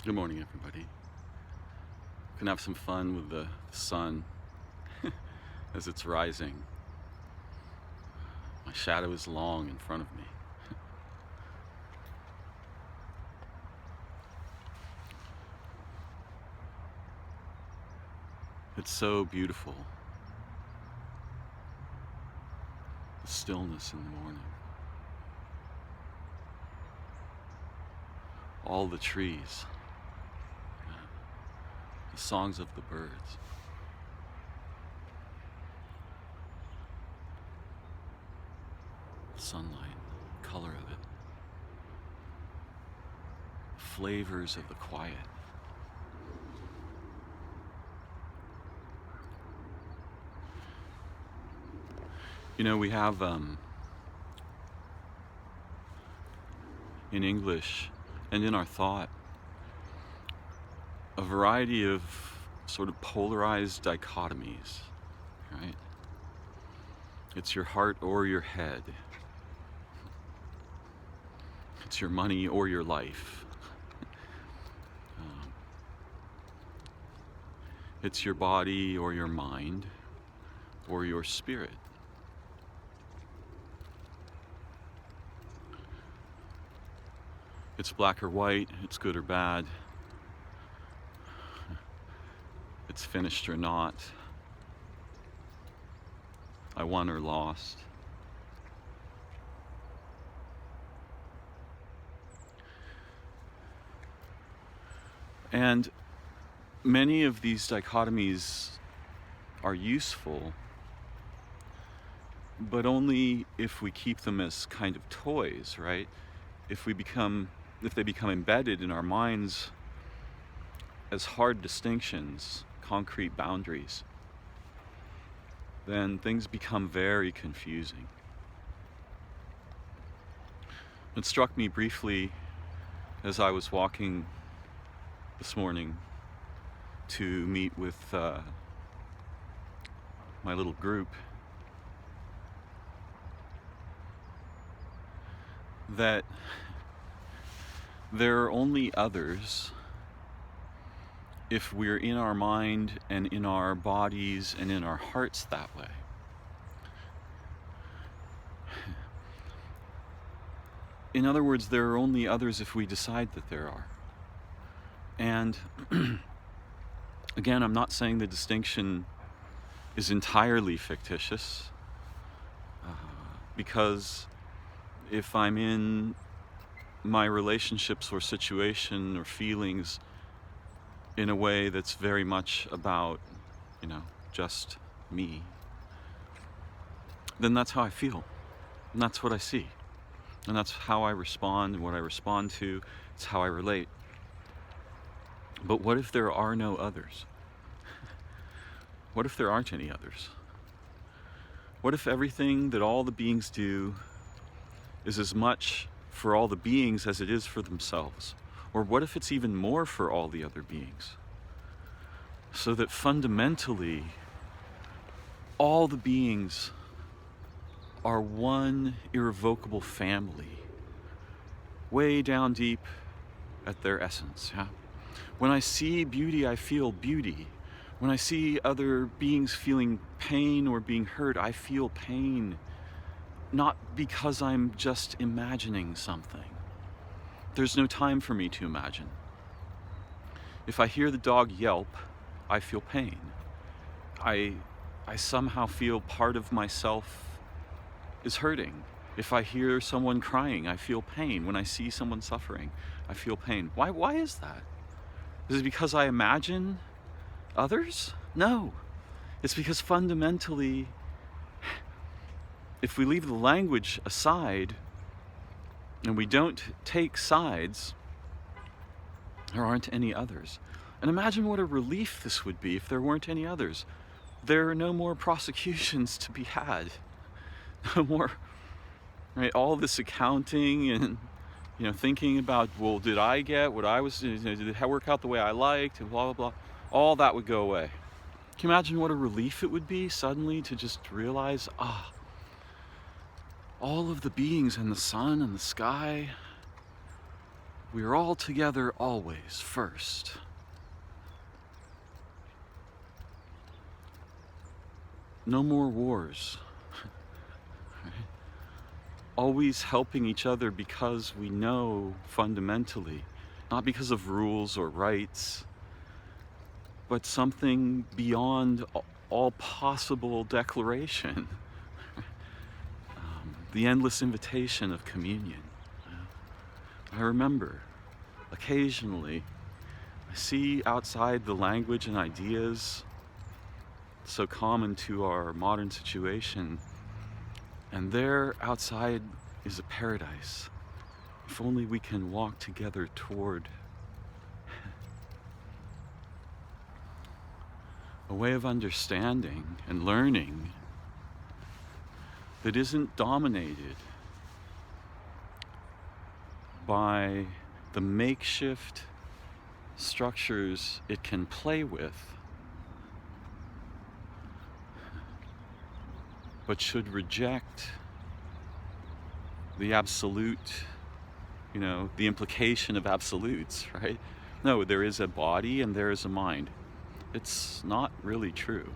Good morning, everybody. We can have some fun with the sun as it's rising. My shadow is long in front of me. It's so beautiful. The stillness in the morning. All the trees. The songs of the birds. The sunlight, the color of it. The flavors of the quiet. You know, we have in English and in our thought a variety of sort of polarized dichotomies, right? It's your heart or your head. It's your money or your life. It's your body or your mind or your spirit. It's black or white, it's good or bad, it's finished or not, I won or lost. And many of these dichotomies are useful, but only if we keep them as kind of toys, right? If they become embedded in our minds as hard distinctions, concrete boundaries, then things become very confusing. It struck me briefly as I was walking this morning to meet with my little group that there are only others if we're in our mind and in our bodies and in our hearts that way. In other words, there are only others if we decide that there are. And again, I'm not saying the distinction is entirely fictitious, because if I'm in my relationships or situation or feelings in a way that's very much about, just me, then that's how I feel, and that's what I see, and that's how I respond, and what I respond to, it's how I relate. But what if there are no others? What if there aren't any others? What if everything that all the beings do is as much for all the beings as it is for themselves? Or what if it's even more for all the other beings? So that fundamentally, all the beings are one irrevocable family, way down deep at their essence. Yeah? When I see beauty, I feel beauty. When I see other beings feeling pain or being hurt, I feel pain. Not because I'm just imagining something. There's no time for me to imagine. If I hear the dog yelp, I feel pain. I somehow feel part of myself is hurting. If I hear someone crying, I feel pain. When I see someone suffering, I feel pain. Why is that? Is it because I imagine others? No. It's because fundamentally, if we leave the language aside and we don't take sides, there aren't any others. And imagine what a relief this would be if there weren't any others. There are no more prosecutions to be had. No more, right? All this accounting and thinking about, well, did I get what I was, did it work out the way I liked, and blah, blah, blah. All that would go away. Can you imagine what a relief it would be suddenly to just realize, all of the beings and the sun and the sky, We are all together always first. No more wars. Always helping each other because we know fundamentally, not because of rules or rights, but something beyond all possible declaration. The endless invitation of communion. I remember occasionally I see outside the language and ideas so common to our modern situation, and there outside is a paradise. If only we can walk together toward a way of understanding and learning that isn't dominated by the makeshift structures it can play with, but should reject the absolute, the implication of absolutes, right? No, there is a body and there is a mind. It's not really true.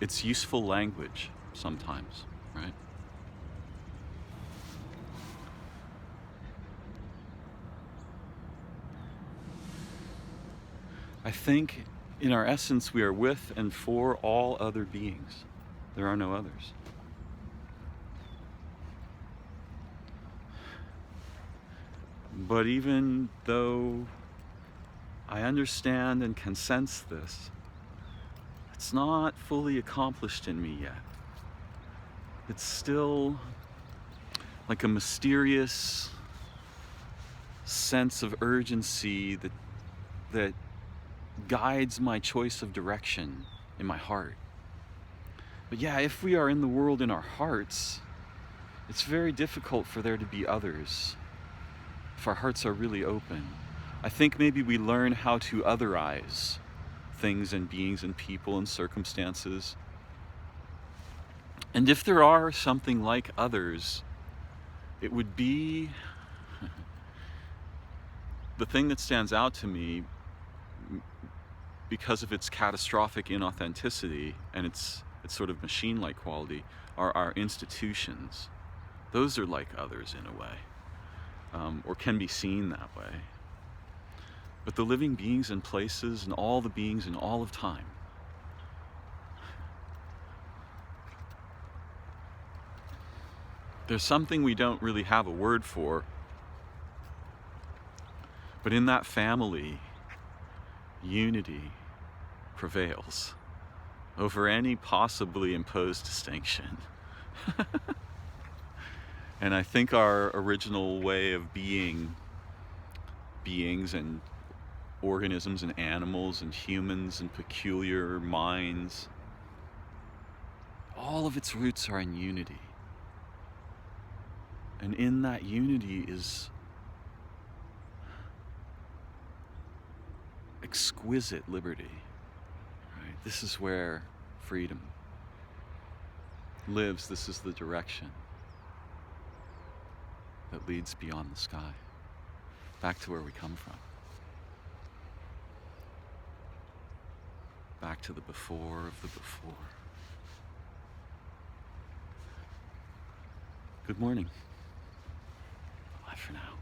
It's useful language sometimes, right? I think in our essence we are with and for all other beings. There are no others. But even though I understand and can sense this, it's not fully accomplished in me yet. It's still like a mysterious sense of urgency that guides my choice of direction in my heart. But yeah, if we are in the world in our hearts, it's very difficult for there to be others if our hearts are really open. I think maybe we learn how to otherize things and beings and people and circumstances. And if there are something like others, it would be the thing that stands out to me because of its catastrophic inauthenticity and its sort of machine-like quality are our institutions. Those are like others in a way, or can be seen that way. But the living beings and places and all the beings in all of time, there's something we don't really have a word for, but in that family, unity prevails over any possibly imposed distinction. And I think our original way of being beings and organisms and animals and humans and peculiar minds, all of its roots are in unity. And in that unity is exquisite liberty. Right? This is where freedom lives. This is the direction that leads beyond the sky, back to where we come from, back to the before of the before. Good morning. Bye for now.